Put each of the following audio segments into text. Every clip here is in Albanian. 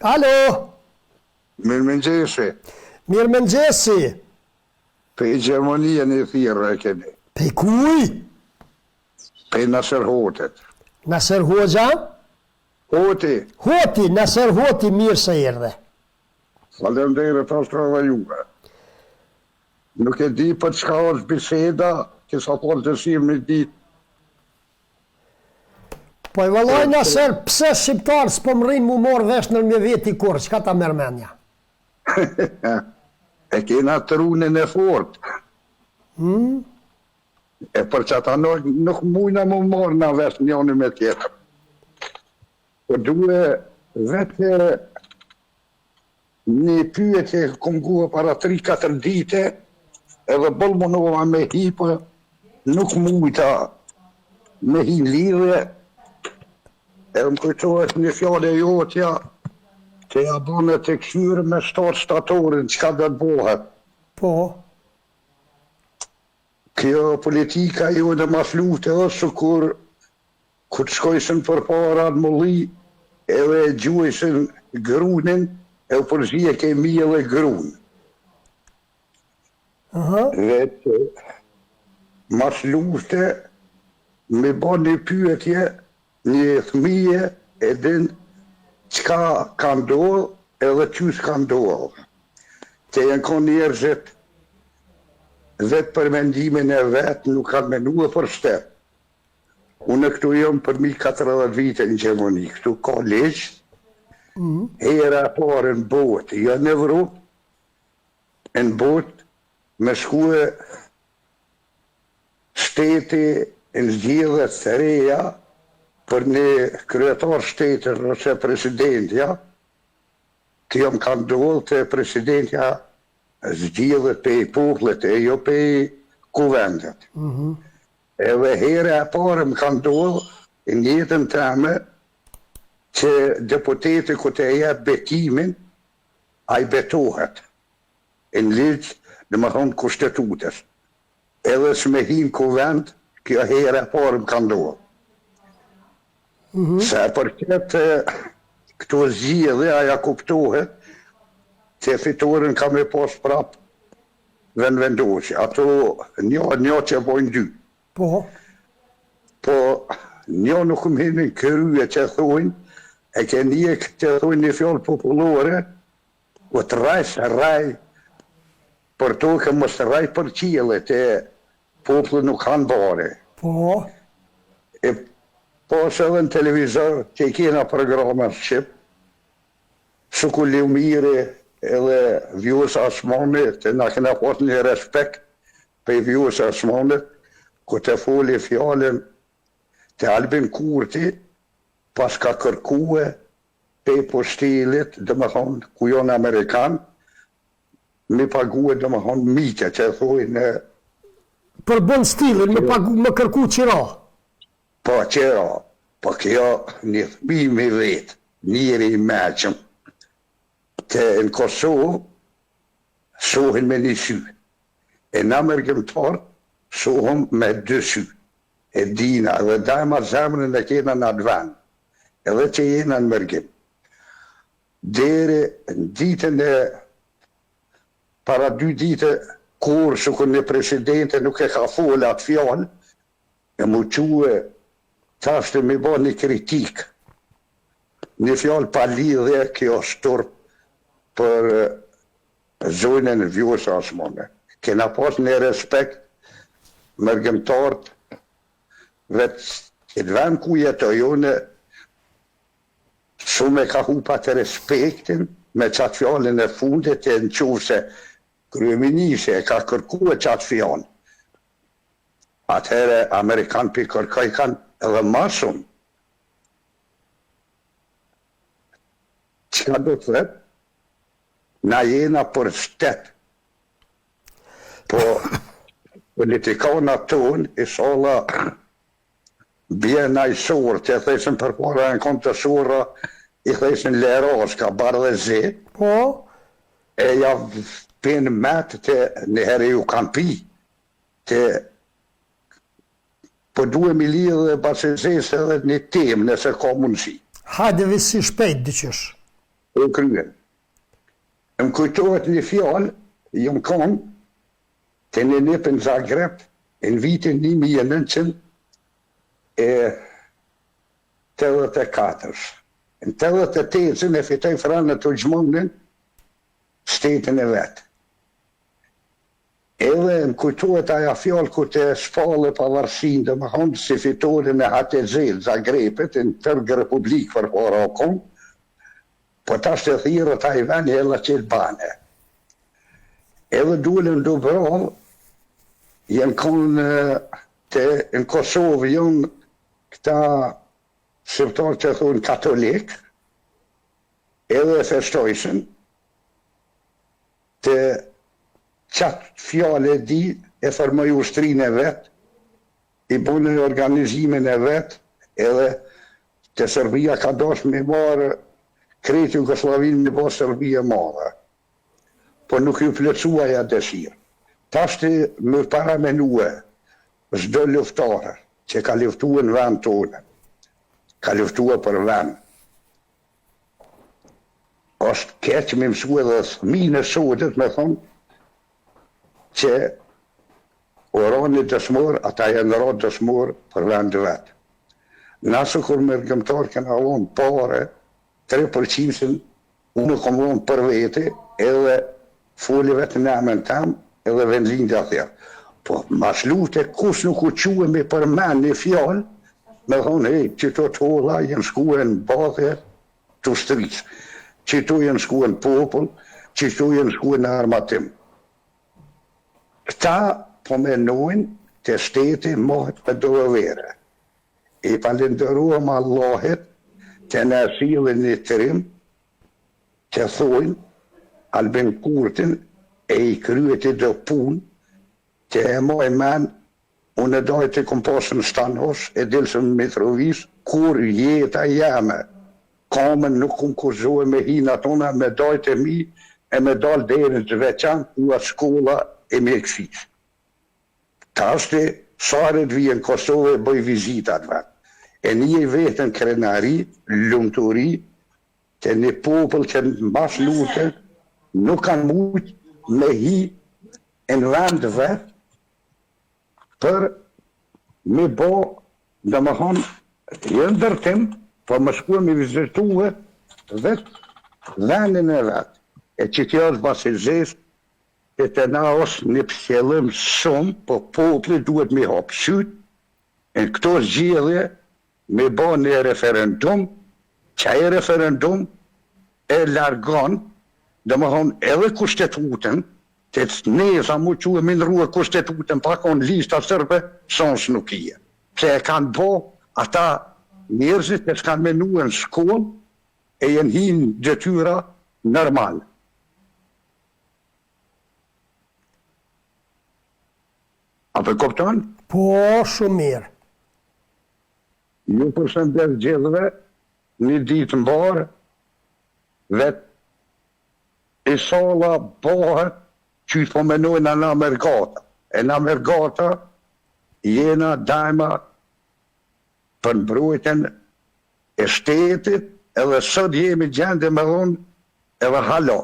Alo, Mirëmëngjesi. mirëmëngjesi. Pe Gjermania në thirrë e keni. Pe kuj? Pe Nasër Hotet. Nasër Hoxha? Hoti, Hoti, Nasër Hoti, mirë se erdhe. faleminderit ashtra dhe juve. Nuk e di për çka është biseda, kisa folë të si me ditë. Po i valloj Nasër, pse shqiptarë s'po mrin mu morë vesh në me veti kur, çka ta merr mendja? E kena trunin e fort. E për që ata nuk mujna mu morë në vesh njëni me tjetër. Po duhe vetë një pyetje kom guhe para 3-4 dite, edhe bëllë munova me hi, po nuk mujta me hi lidhe, edhe më kujtohet një fjale jotja, që ja bane të këshyre me statorin, qka dhe të bohet. Po, Kjo politika jo në mas lufte është kur të shkojshin për para në mulli, edhe gjuheshin grunin, edhe përzije ke mije dhe grun. Vetë mas lufte me bo një pyetje, një thmije, e din qka ka ndodhë edhe qysh ka ndodhë. Që janë ko njerëzit vetë për mendimin e vetë nuk kanë menua për shtetë. Unë këtu jam për mi 40 vite në Gjermani, këtu ka legjë, hera parë në botë, jo në Evropë, në botë, me shkue shteti në zgjedhjet të reja për një kryetar shtetër ose presidentja, që jam ka ndodhë të presidentja zgjedhjet pe i popullit e jo pe i kuvendet. Edhe here e parë më ka ndodhë në jetën teme që deputeti ku të jep betimin, a i betohet në ligjë, dhe më thonë kushtetutës. Edhe s'me hinë kuvend, kjo here e parë më ka ndodhë. Se për këtë këto zgjedhje aja kuptohet që fitoren ka me pas prap vendosje. Ato një që bojnë dy. po, Po një nuk më hinë këruje që thujnë, e ke një këtë thujnë një fjallë popullore, o të raj, për to ke mos të raj për qilet e popullë nuk kanë bare. po, E pas edhe në televizor që i kena programa Shqip, Suku Lumiri edhe Vjuhës Asmanit, të na kena pas një respekt për Vjuhës Asmanit, ku të foli fjallën të Albin Kurti, pas ka kërkue pe postilit, dhe më thonë, ku jonë Amerikan, mi pague dhe më thonë mike, që thujnë, për bën stilin, më kërku qira. po qera, po kjo një thmimi vetë, njëri i meqëm, të në Kosovë, shohin me një sy, e në mërgjimtar, shohëm me 2 sy, e dina, dhe dajma zemrën e kena në atë vend, edhe që jena në mërgjim. Dere në ditën e, para 2 dite, kur shukën një presidente nuk e ka folë atë fjallë, e mu quë, thashtë me bo një kritikë, një fjallë pa lidhje, kjo shturp për zonën e Vjuhës Asmane. Kena pas një respekt mërgjimtarët, vetë që të vend ku jetojone, shumë e ka hupa të respektin me qatë fjallën e fundit e në qovë se kryeministri e ka kërkue qatë fjallë. Atëhere Amerikan për kërkaj kanë edhe ma shumë. Qka do të thëtë? Na jena për shtetë. Po, politikana tonë, i sola bje në i sorë, që thesën për para në kom të sora, i thesën lerosh, ka barë dhe zi, Po, e ja pinë metë të në herë ju kanë pi, të po duhe mi lidhë dhe basizes edhe një temë nëse ka mundësi. hajde visi shpejt dyqysh. e kryen. Më kujtohet një fjallë, jam konë, të në nipën Zagreb, në vitin 1984. Në 88 e fitoj Frana Tuđmanin shtetin e vetë. Edhe më kujtohet aja fjallë ku të shpallë pavarësin, dhe më thonë si fitore në HTZ Zagrebet, në tërgë republikë për para okon, po ta shtë thirë të Tajvan e la qëtë bane. Edhe dullën do bravë, jenë konë në Kosovë, jonë këta shqiptarë që thonë katolik, edhe festojshën, të qatë fjale di e formoj ushtrinë e vetë, i bunën organizimin e vetë, edhe të Serbia ka dosh me marë krejtë Jugoslavinë në bërë Serbia madhe. Po nuk ju plëcua ja dëshirë. Tashti më paramenue çdo luftare që ka luftuar në vend tonë, ka luftuar për vend. Është keq me mësue dhe thminë e sotit me thonë që orani dëshmor, ata janë rrë dëshmor për vend vetë. Nasë kur mërgëmtar këna vonë pare, 3% unë kom vonë për vete, edhe foli vetë në amën tam, edhe vendin të atër. Po, mas lute, kus nuk u quë me përmen një fjallë, me thonë, hej, që të holla jenë shkuen bathe të shtrisë, që të jenë shkuen popull, që të jenë shkuen armatim. Këta po menojnë të shteti mohet për dovere. I falenderuam Allahit të në asilin një tërim, që thojnë Albin Kurtin e i kryet i do pun, që e moj men, unë e dojtë të kom pasën Stanos, e dilësën Mitrovis, kur jeta jeme, kamën nuk kom kurzohe me hina tona, me dojtë e mi, e me dalë derën të veçan, ku a shkolla e mjekësis. Ta është saret vijen Kosovë e bëj vizitat vetë. E një vetën krenari, lumëturi, që një popull që në mas lutën, nuk kanë mujtë me hi në vend vetë për me bo, dhe më thonë, jë ndërtim, për më shkuë me vizituve vetë vendin e vetë. E që kjo është basizes, e të na është një pësjellim shumë, po popli duhet me hapë sytë, në këto zgjedhje me bo një referendum, që e referendum e largon, dhe më thonë edhe kushtetutën, të neza mu që e minrua kushtetutën, pa konë lista sërbe, sons nuk ije. Pse e kanë bo ata njerëzit që s'kanë menua në shkollë, e jenë hinë detyra normal. A për kopton? Po, shumë mirë. Ju përshëndes gjithëve, një ditë mbarë, vetë i sala bëhet që i po menojnë në Mergata. E në Mergata jena dajma për mbrojtjen e shtetit, edhe sot jemi gjende me thonë edhe halo.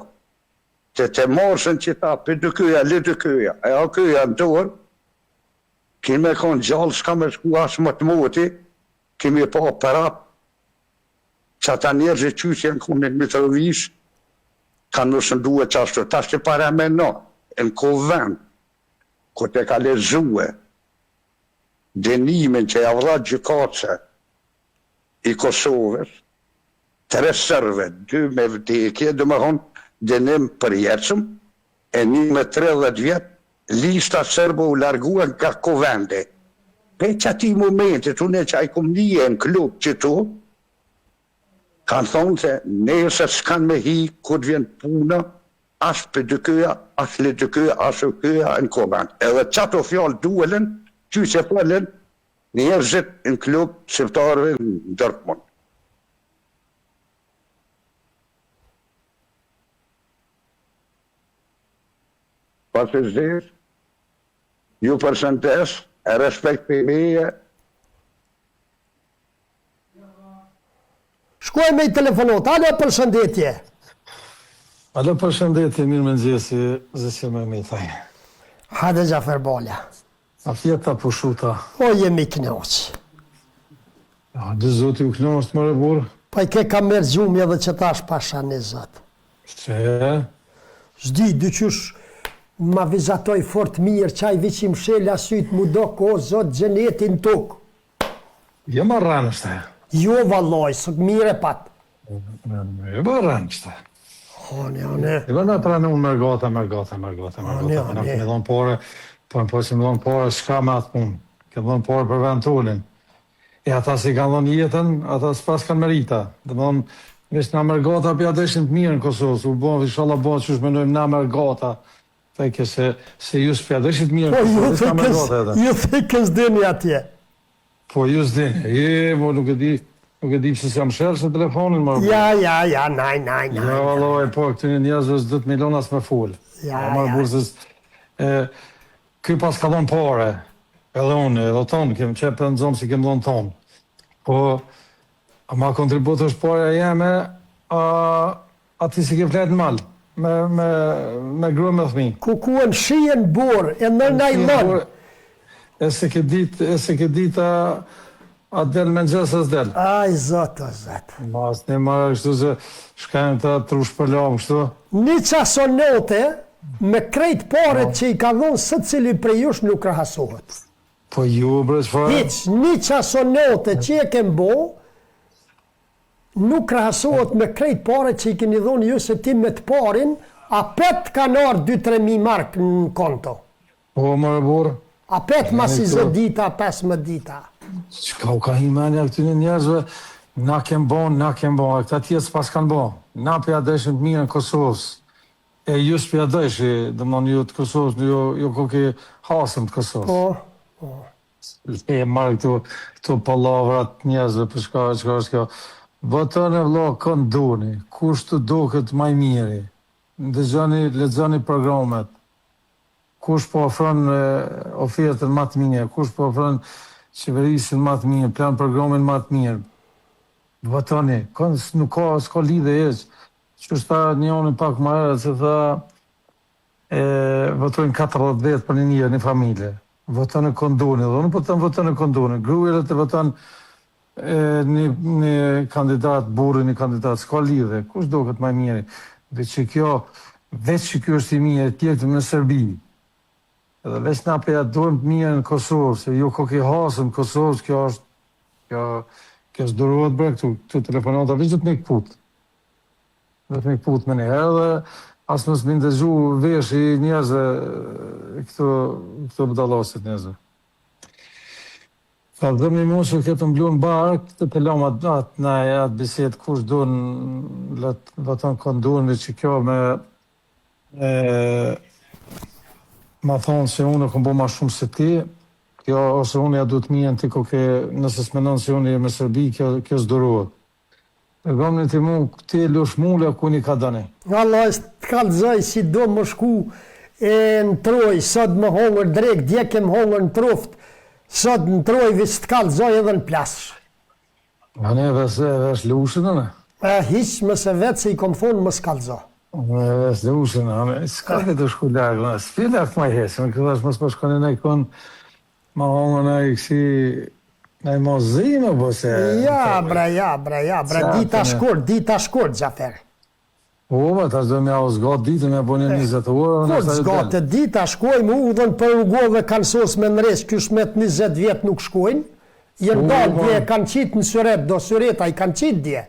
Që të morsën që ta për dëkyja, le dëkyja, e a kyja në dorë, kemi me konë gjallë, s'ka me shku asë më të moti, kemi pa përap, që ata njerëzit që jenë konë në Mitrovish, kanë nësën duhet qashtu. Ta shtë para me në kovën, ku të ka lezue denimin që ja vrat gjykatëse i Kosovës, 3 sërve, 2 me vdekje, dhe më thonë denim për jetëshëm, e 1 me 30 vjetë, lista sërbo u larguan nga kovende. Pe që ati momentit, unë e që a i kom një në klub që tu, kanë thonë se nese s'kanë me hi, kur vjen puna, asë për dëkyja, asë le dëkyja, asë këja në kovend. Edhe qato fjallë duelen, që që pëllën, njerëzit në klub shqiptarëve në Dortmund. Pasë zhirë, ju përshëndes, e respekt për meje. Shkoj me i telefonot, ale përshëndetje. Alo, përshëndetje, mirë mëngjesi, zësi me mitaj. Hajde Gjafer Balja. A fjeta pushuta. O jemi knaqë. Ja, dhe zoti u knoshtë më rëburë. Pa i ke ka mërë gjumi edhe që tash pasha një zëtë. Që? Zdi, dyqysh ma vizatoj fort mirë, qaj viqim shela sytë mu do ko zotë gjenetin tukë. Jo më rranë është e. Jo valloj, së mire pat. Jo më rranë është e. Hane. I vëna pranë unë mërgata. Me dhonë pore, po që me dhonë pore, shka me atë punë. Ke dhonë pore për vend tullin. E ata si kanë dhonë jetën, ata s'pas kanë merita. Dhe dhonë, vesh nga mërgata pja dëshin të mirë në Kosovës. U bon, vishala bon që shmenojmë na mërgata. Theke se ju s'pja dëshin të mirë në Kosovës, ka mërgata edhe. Ju thikës dini atje. Po ju s'dini, nuk e di pëse s'jam shërë se telefonin më rëbërë. Ja, naj. Ja, valoj, po, këtë një njerëzës 10 milonas me full. Ja. Ky pas ka dhonë pare, edhe unë, edhe tonë, kemë qepë në zonë si kemë dhonë tonë. Po, ma kontribut është pare jeme, ati si ke fletë në malë, me grua me thmi. Ku në shien borë, e në najlon. E se ke dita atë del me nxesës del. Aj, zotë. Mas një marë kështu se shkajnë të trush për lamë kështu. Një qasonote, me krejt paret që i ka dhonë së cili prej jush nuk rahasohet. Po ju, bre, çfarë? Një qasonote që e kem bo, nuk rahasohet me krejt paret që i keni dhonë ju se ti me të parin, a pet kanë ardhë 2-3 mijë mark në konto. Po, më rëburë. A pet masi 10 dita, 15 dita. Qka u ka himenja këtyne njerëzve, na kem bon, këta tjetë s'pas kanë bon. Na për jadeshën të mirë në Kosovës. E ju s'për jadeshë, dhe më në ju të Kosovës, ju ko ke hasëm të Kosovës. Po. E marrë këtu palavrat njerëzve për shka është kjo. Votën e vlo kënë duni, kush të do këtë maj miri. Lexoni programet. Kush po ofron ofertën më të mirë, kush po ofron qeverisën më të mirë, plan programin më të mirë. Votoni, nuk s'ka lidhe eq. Që është ta njëoni pak më herët se tha votojnë 40 për një familje. Votoni konduni, dhe unë po të votoni konduni. Grujere të voton një kandidat burë, një kandidat, s'ka lidhe. Kush do këtë më mirë? Veç që kjo është i mirë, tjetë në Serbi. Edhe veç na përja dojmë të mirë në Kosovë, se ju ko ke hasën Kosovës, kjo është durohet bërë këtu telefonata, veç dhe të me këput. Dhe të me këput me një herë dhe asë mësë më ndëgju vesh i njerëzve këto bëdalosit njerëzve. Ka dhe më mund që këtë mblu në barë, këtë të lama atë në atë biset kush do në vëton këndurën dhe që kjo ma thonë se unë e kom bo ma shumë se ti, kjo ose unë ja du të mijen ti ko ke, nëse s'menon se unë e me Serbi, kjo s'durohet. E gomën të mu, këti e lush mulle, ku një ka dëni. Allah, të kalëzoj si do më shku në troj, sot më hongër drek, dje kem hongër në truft, sot në troj vis të kalëzoj edhe në plasë. A ne vesh lushën, në? Hiq më se vetë se i kom thonë më s'kalëzoj. Vesh lushën, s'ka këtë të shku lagë, s'pi lagë ma hesë, në këtë është mësë përshkoni në i konë, ma hongër në i kësi, në i mozime, po se... Ja, bra, dita shkurt, Gjafer. Po, ta shdo me au zgatë ditë, me bo një 20 orë... Kur zgatë dita, shkojmë u dhe në për rrugove kanë sos me nëres, kysh me të 20 vjetë nuk shkojnë, jenë dalë dje, kanë qitë në syret, do syreta i kanë qitë dje.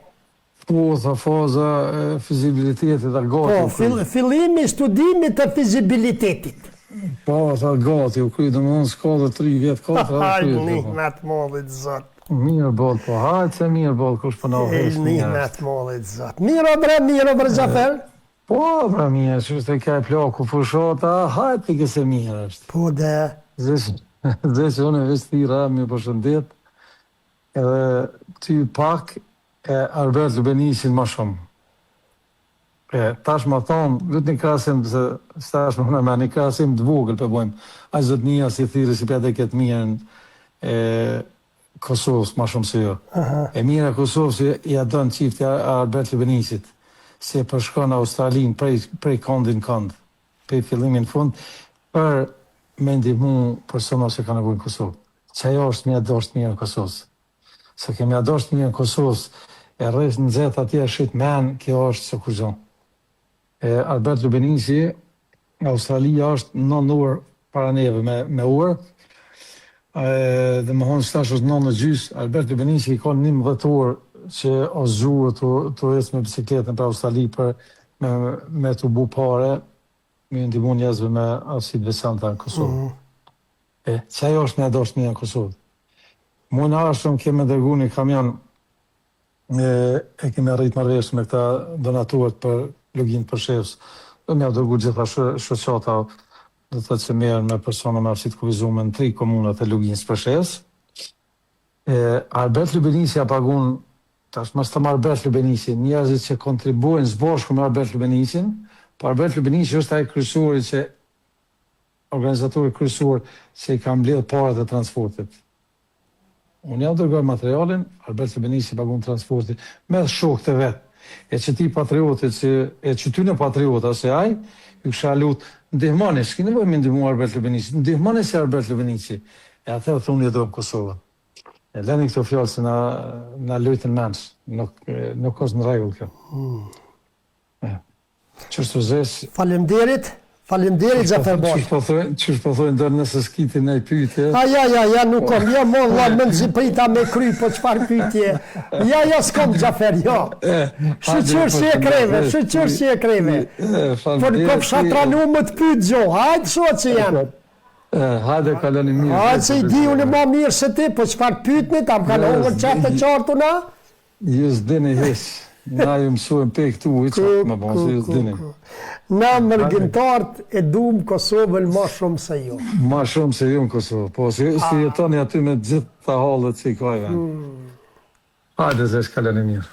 Po, tha faza fizibilitetit a gati. Po, fillimi studimit e fizibilitetit. Po, tha gati, u kry, dhe më nënë s'ka dhe 3 vjetë, 4 Hajtë një me të mollit, zotë. Mirë bolë, po, hajtë se mirë bolë, kush për në ofesë Një me të mollit, zotë. Mirë o bre, Gjafer? Po, bre, mirë, që është e kaj plaku fushota, hajtë të këse mirë është. Po, dhe... Dhe që unë e veç thira, mi përshëndet, edhe ty pak e Albert Lubenisin ma shumë. Tash ma thonë, vëtë një krasim, se stash më në një krasim të vogël për bojmë, a zëtë një si thiri si pjate këtë mirën Kosovës ma shumë se jo. E mira Kosovës i adon qifti Albert Lubenisit. si e përshkon Australinë prej këndin kënd, prej fillimin në fund, për me ndihmu persona që ka nevojë në Kosovë. Që ajo është mjadosht mirë në Kosovës. Se ke mjadosht mirë në Kosovës, e rreth në zetë atje shit men, kjo është se kur gjon. Albert Lubenisi, Australia është 9 orë para neve me orë, dhe më honë shtash është 9:30, Albert Lubenisi i ka 11 orë që o zhurë të ecë me bicikletën për Australi për me të bu pare, me ndihmu njerëzve me aftësitë veçanta në Kosovë. Që ajo është me dosht mirë në Kosovë. Mu në ashtëm keme dërgu një kamion, e keme arrit marrëveshje me këta donaturët për login për shefës. Dhe me dërgu gjitha shoqata, dhe të që merën me persona me aftësitë kufizume në 3 komunat e loginës për shefës. Albert Lubenisi a pagun, tash mas të marrë Albert Lubenisi, njerëzit që kontribuojnë zbashku me Albert Lubenisin, po Albert Lubenisi është ai kryesori që organizatori kryesor që i ka mbledh parat e transportit. Unë jam dërgoj materialin, Albert Lubenisi pagun transportin, me shokët e vetë. E që ti patriotit, e që ty në patriota se aj, ju kësha lutë, ndihmoni, s'ki nevoj me ndihmu Albert Lubenisi, ndihmoni se Albert Lubenisi. E atërë thunë një dojmë Kosovën. E leni këto fjallë se na lujtën menës, nuk është në regull kjo. Qështu zesh... Falemderit Gjafer Bash. Qështë po thojnë dërë nëse s'kiti në i pyjtje? Ja, nuk kom, ja mo vëllë më në ziprita me kry, po qëfar pyjtje? Ja, s'kom Gjafer, ja. Shqyqyr si e kreve, Por kom shatranu më të pyjtë gjo, hajtë sot që janë. Hajde kaloni mirë. Hajtë se i di unë ma mirë se ti, po qëfar pyjtëni, ta më kanë hongër qatë e qartu na? Ju s'dini hisë, na ju mësujmë pe këtu, i qatë më bon, se ju s'dini. Na mërgjimtarët e dumë Kosovën ma shumë se ju. Ma shumë se ju në Kosovë, po si jetoni aty me gjithë të halët që i kajve. Hajde zesh kaloni mirë.